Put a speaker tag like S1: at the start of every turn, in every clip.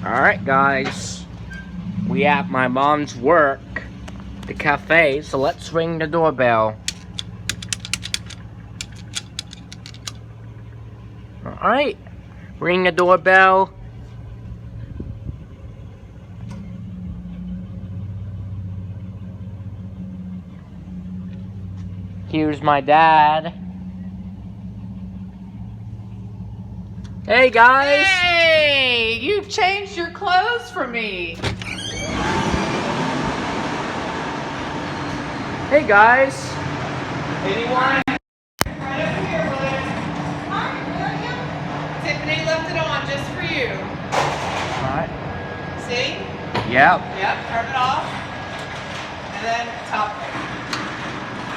S1: Alright guys, we at my mom's work, the cafe, so let's ring the doorbell. Alright, ring the doorbell. Here's my dad. Hey guys!
S2: Hey! You've changed your clothes for me.
S1: Hey guys! Anyone?
S2: Right over here, William. Hi, William. Tiffany left it on just for you.
S1: Alright.
S2: See?
S1: Yep.
S2: Yep, turn it off. And then top it.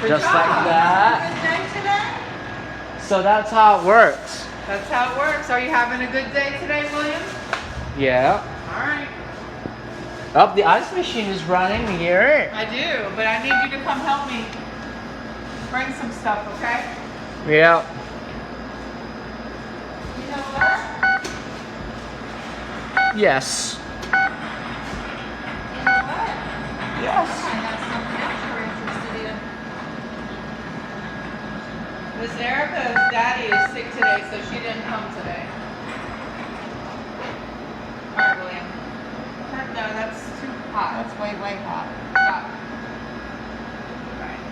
S2: Good
S1: Just
S2: job.
S1: like that.
S2: Good day today?
S1: So that's how it works.
S2: That's how it works. Are you having a good day today, William?
S1: Yeah.
S2: Alright.
S1: Oh, the ice machine is running here.
S2: I do, but I need you to come help me bring some stuff, okay?
S1: Yeah.
S2: You know what?
S1: Yes.
S2: You know what?
S1: Yes.
S2: I have something else you're interested in. Miss Erica's daddy is sick today, so she didn't come today. Alright, William. No, that's too hot. That's way, way hot. Stop. Alright.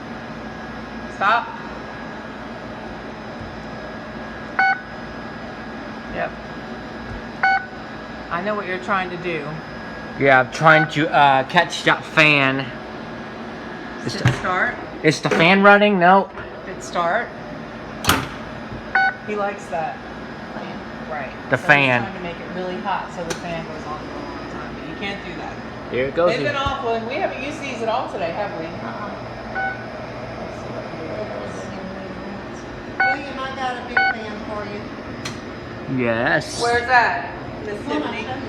S2: Stop. Yep. I know what you're trying to do.
S1: Yeah, I'm trying to catch that fan.
S2: Did it start?
S1: Is the fan running? No.
S2: Did it start? He likes that. Right.
S1: The fan.
S2: He's trying to make it really hot so the fan goes on for a long time, but you can't do that.
S1: Here it goes.
S2: They've been off, and we haven't used these at all today, have we?
S3: William, I got a big fan for you.
S1: Yes.
S2: Where's that? Miss
S3: Come on,
S2: Tiffany?
S3: I'll show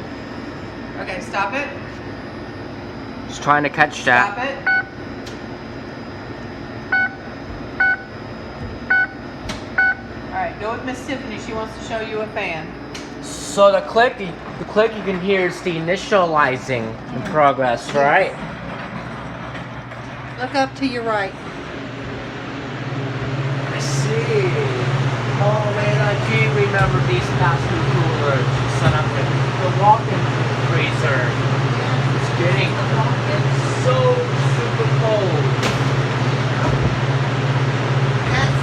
S3: you.
S2: Okay, stop it.
S1: Just trying to catch
S2: Stop
S1: that.
S2: it. Alright, go with Miss Tiffany. She wants to show you a fan.
S1: So the click you can hear is the initializing in progress, right?
S3: Look up to your right.
S1: I see. Oh man, I do remember these past two coolers. Set up the walk-in freezer. It's getting so super cold.
S3: That's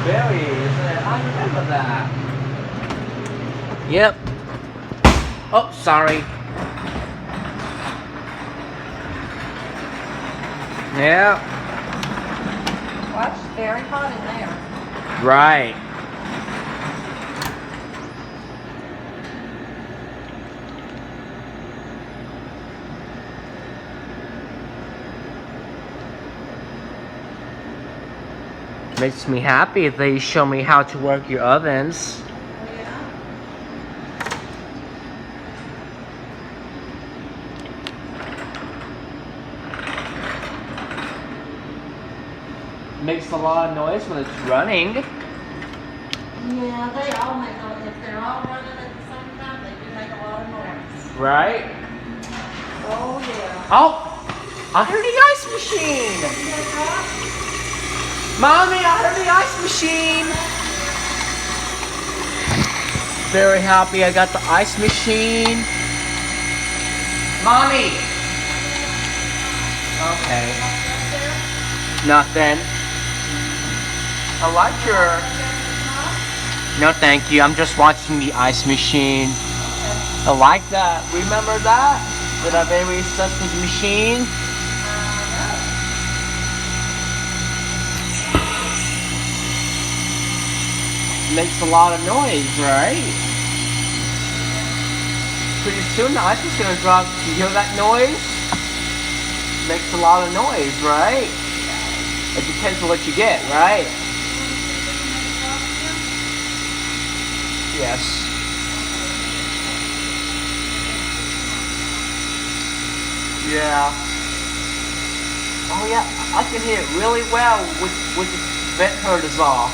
S1: Very, isn't it? I remember that. Yep. Oh, sorry. Yeah.
S3: Watch, it's very hot in there.
S1: Right. Makes me happy if they show me how to work your ovens.
S3: Yeah.
S1: Makes a lot of noise when it's running.
S3: Yeah, they all make noise. If they're all running at the same time, they do make a lot of noise.
S1: Right?
S3: Oh, yeah.
S1: Oh! I heard the ice machine! Mommy, I heard the ice machine! Very happy I got the ice machine. Mommy! Okay. Nothing. I like your... No, thank you. I'm just watching the ice machine. I like that. Remember that? That I very obsessed with the machine? Makes a lot of noise, right? Pretty soon the ice is gonna drop. You hear that noise? Makes a lot of noise, right? It depends on what you get, right? Yes. Yeah. Oh yeah, I can hear it really well with the vent herders off.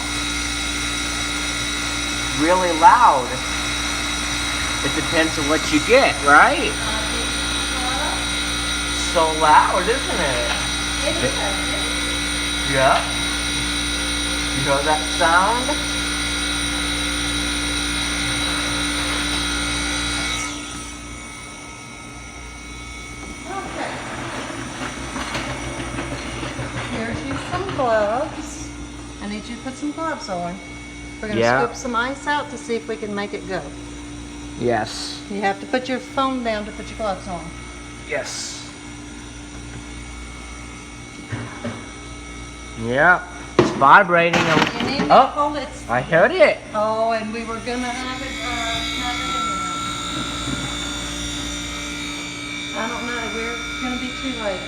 S1: Really loud. It depends on what you get, right? So loud, isn't it?
S3: It is.
S1: Yeah. You hear that sound?
S3: Okay. Here's you some gloves. I need you to put some gloves on. We're going to
S1: Yeah.
S3: scoop some ice out to see if we can make it go.
S1: Yes.
S3: You have to put your phone down to put your gloves on.
S1: Yes. Yeah. It's vibrating.
S3: You need to
S1: Oh,
S3: hold it.
S1: I heard it.
S3: Oh, and we were going to have it in there. I don't know. We're going to be too late.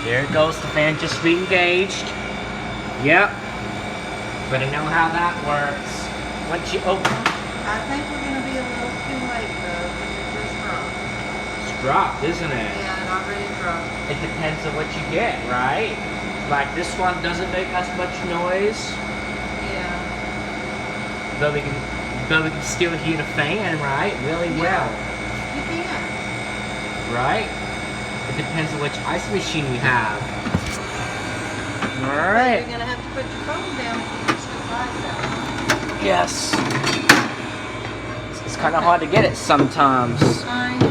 S1: There it goes. The fan just re-engaged. Yep. But I know how that works. Once you open,
S3: I think we're going to be a little too late, though, because it just dropped.
S1: it's dropped, isn't it?
S3: Yeah, it already dropped.
S1: It depends on what you get, right? Like this one doesn't make as much noise,
S3: Yeah.
S1: but we can still hear the fan, right? Really well,
S3: You can.
S1: right? It depends on which ice machine you have. All
S3: But
S1: right.
S3: you're going to have to put your phone down if you scoop ice out.
S1: Yes. It's kind of hard to get it sometimes.
S3: I know.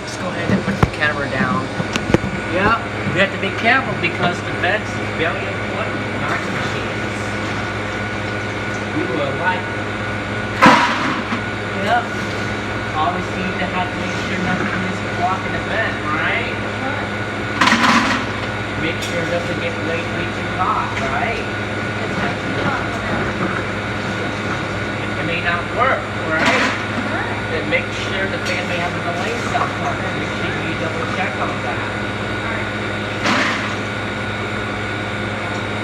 S1: Let's go ahead and put the camera down. Yep. We have to be careful because the vents is very important in ice machines. We were like, yep. Always need to have to make sure nothing is blocking the vent, right? Make sure it doesn't get way too hot, right?
S3: It's way too hot for that.
S1: It may not work, right? Then make sure the fan may have a delay sometimes. Make sure you double check on that.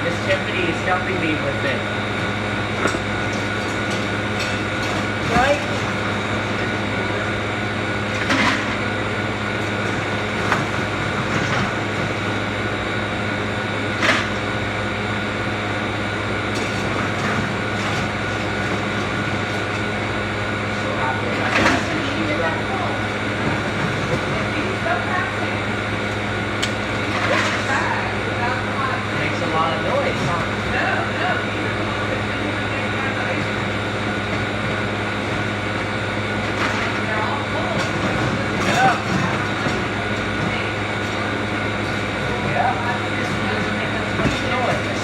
S1: Miss Tiffany is helping me with it. Right? So happy about that. She's running. Makes a lot of noise, huh? Yeah. Yeah. This one doesn't make as much noise.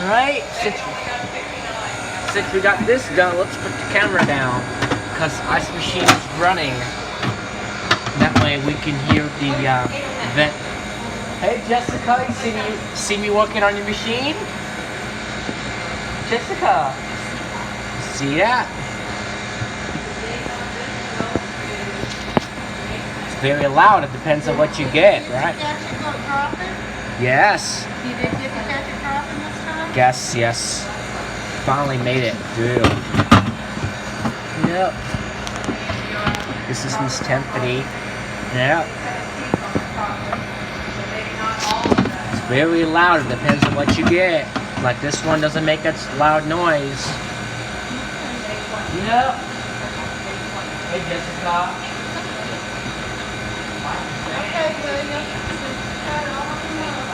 S1: Alright, since we got this done, let's put the camera down because ice machine is running. That way we can hear the vent. Hey Jessica, you see me working on your machine? Jessica, see that? It's very loud. It depends on what you get, right?
S3: Did you catch it dropping?
S1: Yes.
S3: You did get to catch it dropping this time?
S1: Yes, yes. Finally made it through. Yep. This is Miss Tiffany. Yep. It's very loud. It depends on what you get. Like this one doesn't make that loud noise. Yep. Hey Jessica.
S3: Okay, William. Cut it off the nose.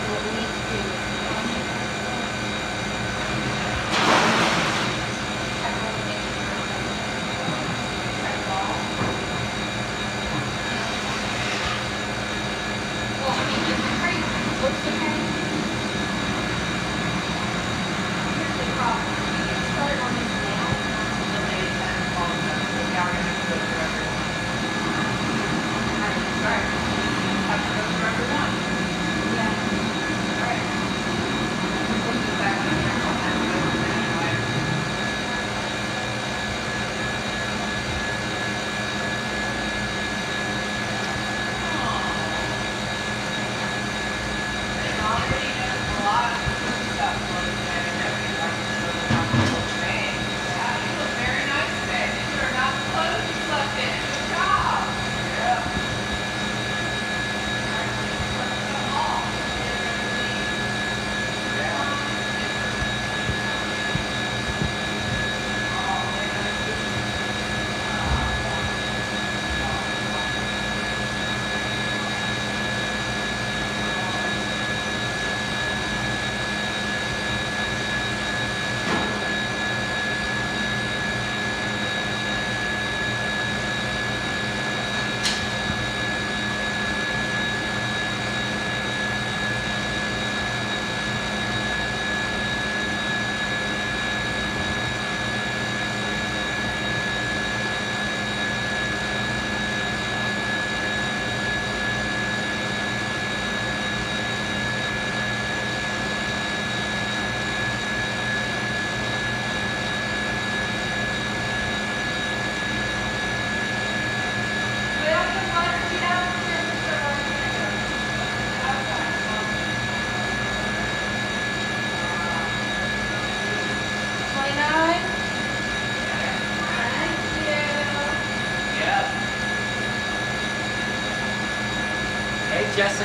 S3: What we need to do is what's the name? Here's the problem. You can start on this now.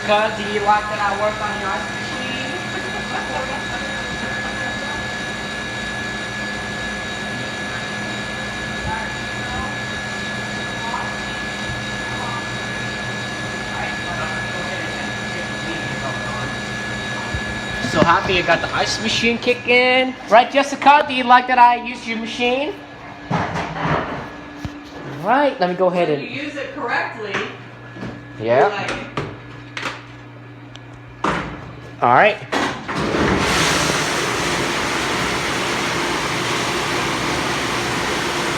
S1: Jessica, do you like that I work on your ice machine? So happy I got the ice machine kicking. Right, Jessica? Do you like that I use your machine? Right, let me go ahead
S2: When
S1: and.
S2: you use it correctly,
S1: Yeah.
S2: you like it.
S1: All right.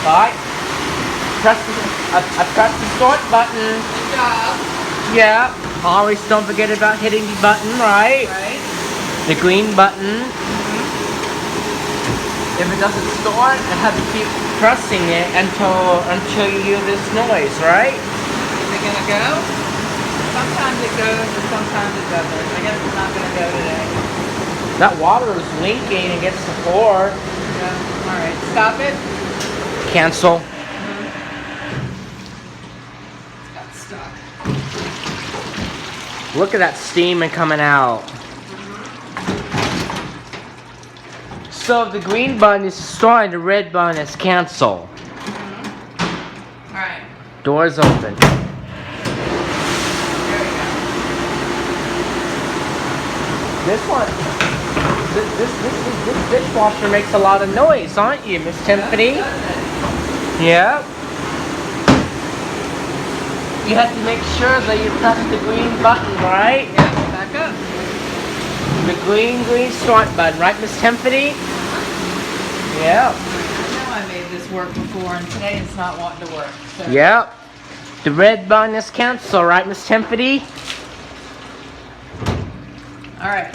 S1: All right. I pressed the start button.
S2: Good job.
S1: Yeah. Always don't forget about hitting the button, right?
S2: Right?
S1: The green button. If it doesn't start, I have to keep pressing it until you hear this noise, right?
S2: Is it gonna go? Sometimes it goes and sometimes it doesn't. I guess it's not gonna go today.
S1: That water is leaking against the floor.
S2: Yeah. Alright, stop it.
S1: Cancel.
S2: It's got stuck.
S1: Look at that steam coming out. So the green button is starting, the red button is cancel.
S2: Alright,
S1: Doors open.
S2: there we go.
S1: This one, this dishwasher makes a lot of noise, aren't you, Miss Tiffany? Yeah. You have to make sure that you press the green button, right?
S2: Yeah, back up.
S1: The green start button, right, Miss Tiffany? Yeah.
S2: I know I made this work before and today it's not wanting to work. So.
S1: Yep. The red button is cancel, right, Miss Tiffany?
S2: Alright.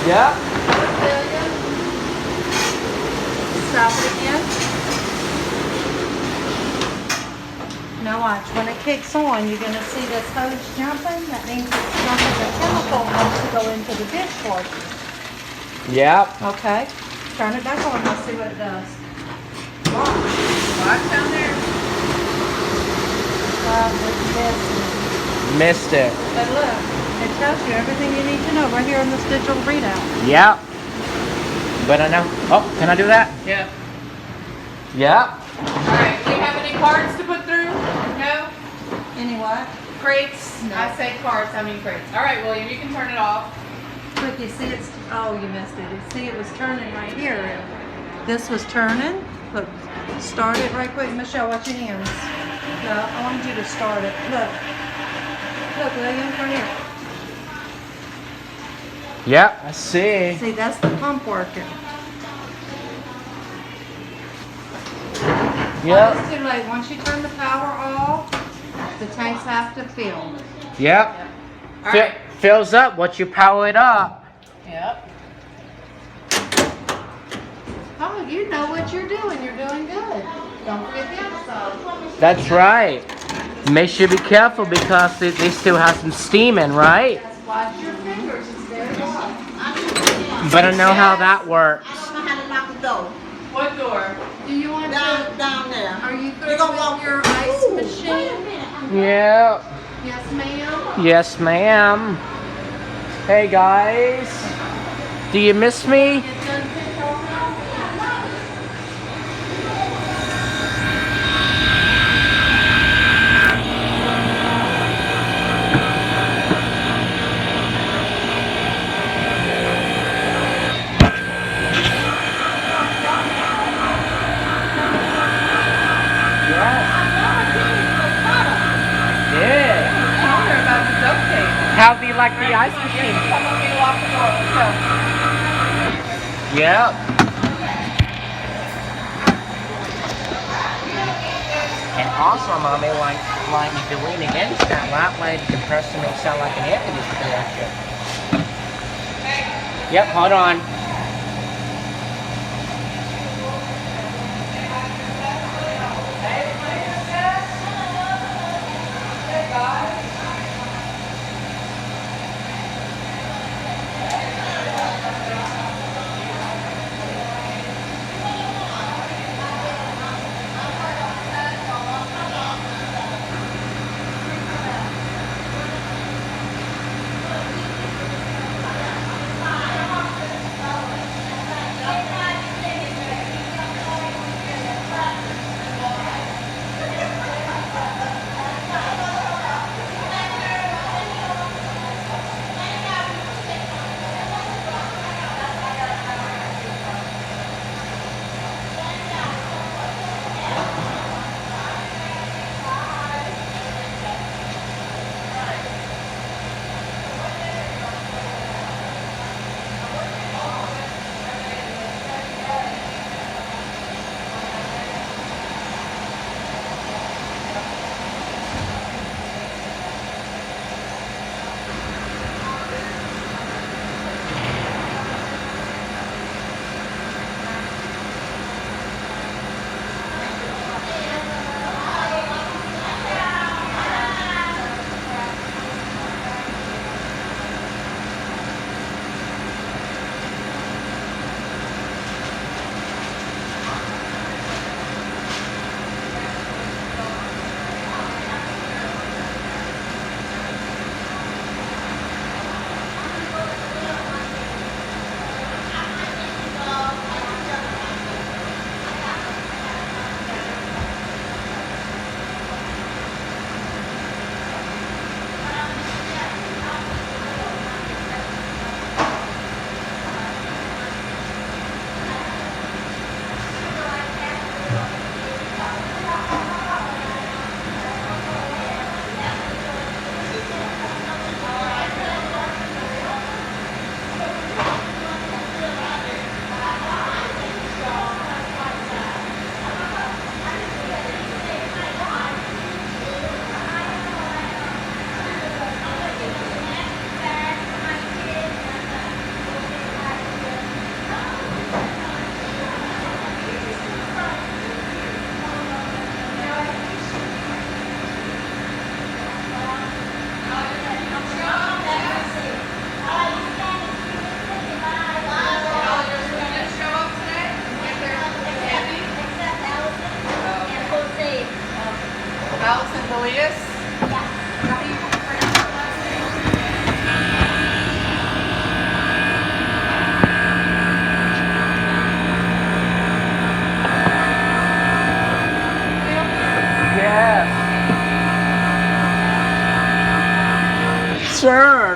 S1: Yep.
S3: Stop it again. Now watch, when it kicks on, you're gonna see this hose jumping. That means it's jumping the chemical wants to go into the dishwasher.
S1: Yep.
S3: Okay? Turn it back on, let's see what it does.
S2: Watch down there.
S1: Missed it.
S3: But look, it tells you everything you need to know right here in this digital readout.
S1: Yep. But I know. Oh, can I do that?
S2: Yeah.
S1: Yep.
S2: Alright, do you have any cards to put through? No?
S3: Any what?
S2: Crates?
S3: No.
S2: I say cards, I mean crates. Alright, William, you can turn it off.
S3: Look, you see it's, oh, you missed it. You see it was turning right here. This was turning. Look, start it right quick. Michelle, watch your hands. No, I wanted you to start it. Look. Look, William, right here.
S1: Yep, I see.
S3: See, that's the pump working. Oh,
S1: Yep.
S3: it's too late. Once you turn the power off, the tanks have to fill.
S1: Yep.
S2: Alright.
S1: Fills up once you power it up.
S2: Yep.
S3: Oh, you know what you're doing. You're doing good. Don't forget the outside.
S1: That's right. Make sure you be careful because they still have some steam in, right?
S3: Just watch your fingers. It's very hot.
S1: But I know how that works.
S4: I don't know how to lock the door.
S2: What door?
S3: Do you want
S4: Down there.
S3: Are you through
S4: You gonna
S3: with
S4: walk-
S3: your ice
S4: Ooh,
S3: machine?
S4: wait a minute.
S1: Yeah.
S3: Yes, ma'am.
S1: Yes, ma'am. Hey, guys. Do you miss me?
S3: Get done picked all out?
S1: Yeah.
S2: Tell her about the duct tape.
S1: How do you like the ice machine?
S2: Come on, we lock the door. Let's go.
S1: Yep. And also, mommy, like if you lean against that way, the compressor makes sound like an air conditioner. Yep, hold on.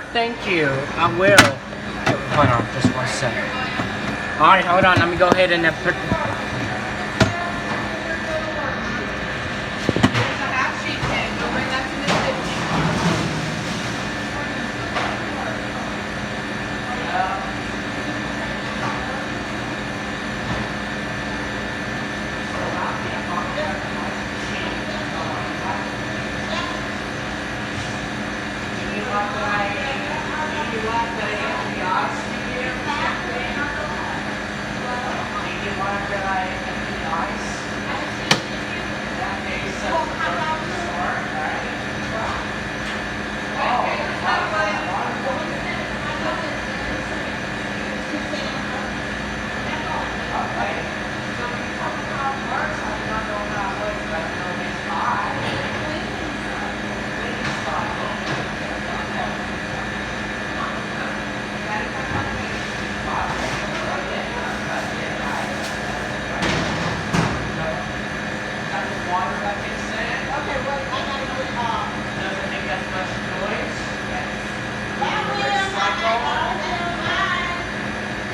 S1: sir. Thank you. I will. Hold on, just 1 second. Alright, hold on. Let me go ahead and put.
S2: There's a half sheet pan. Go bring that to Miss Tiffany.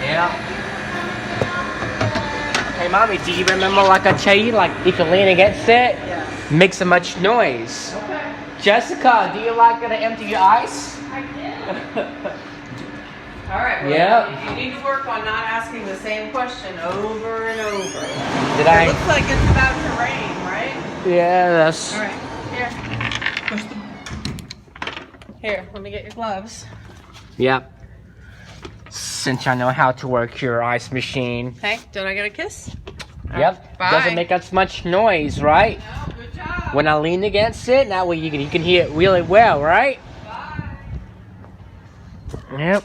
S1: Yeah. Hey, mommy, do you remember like I tell you, like if you lean against it,
S2: Yes.
S1: makes so much noise?
S2: Okay.
S1: Jessica, do you like to empty your ice?
S2: I did. All right. Well,
S1: Yeah.
S2: you need to work on not asking the same question over and over.
S1: Did
S2: It
S1: I?
S2: looks like it's about to rain, right?
S1: Yeah, that's.
S2: All right. Here. Here. Let me get your gloves.
S1: Yep. Since I know how to work your ice machine.
S2: Hey, did I get a kiss?
S1: Yep.
S2: Bye.
S1: Doesn't make as much noise, right?
S2: No, good job.
S1: When I lean against it, that way you can hear it really well, right?
S2: Bye.
S1: Yep.